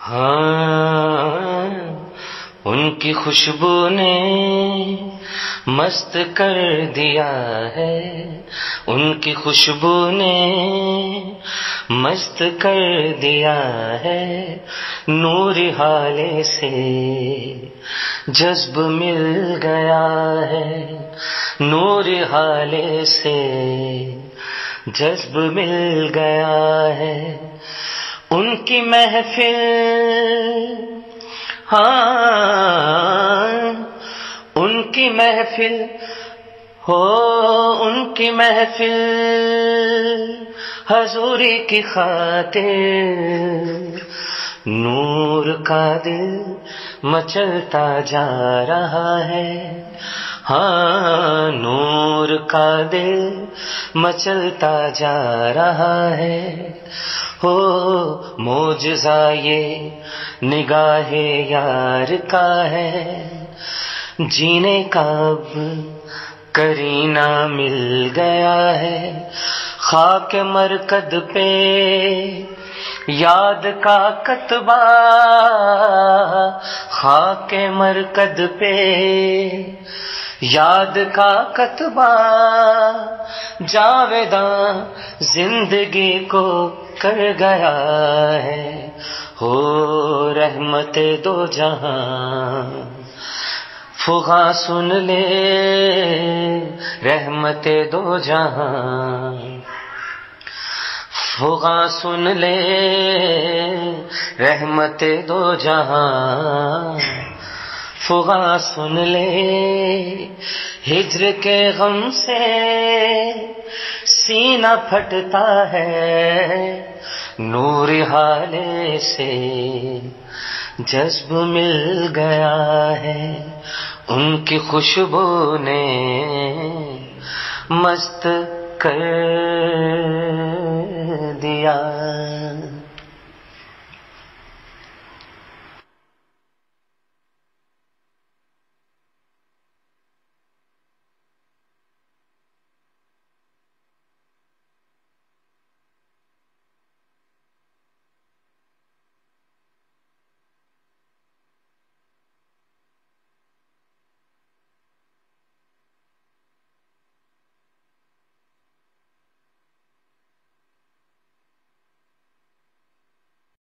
ہاں ان کی خوشبو نے مست کر دیا ہے، ان کی خوشبو نے مست کر دیا ہے، نور حالے سے جذب مل گیا ہے، نور حالے سے جذب مل گیا ہے، ان کی محفل ہاں ان کی محفل ہو، ان کی محفل حضوری کی خاطر نور کا دل مچلتا جا رہا ہے، ہاں نور کا دل مچلتا جا رہا ہے، ہو معجزہ یہ نگاہ یار کا ہے، جینے کا اب کرینہ مل گیا ہے، خاک مرکد پہ یاد کا کتبہ، خاک مرکد پہ یاد کا کتبہ، جاویداں زندگی کو کر گیا ہے، ہو رحمت دو جہاں فغاں سن لے، رحمت دو جہاں فغاں سن لے، رحمت دو جہاں فغاں سن لے، ہجر کے غم سے سینہ پھٹتا ہے، نور حالے سے جذب مل گیا ہے، ان کی خوشبو نے مست کر دیا۔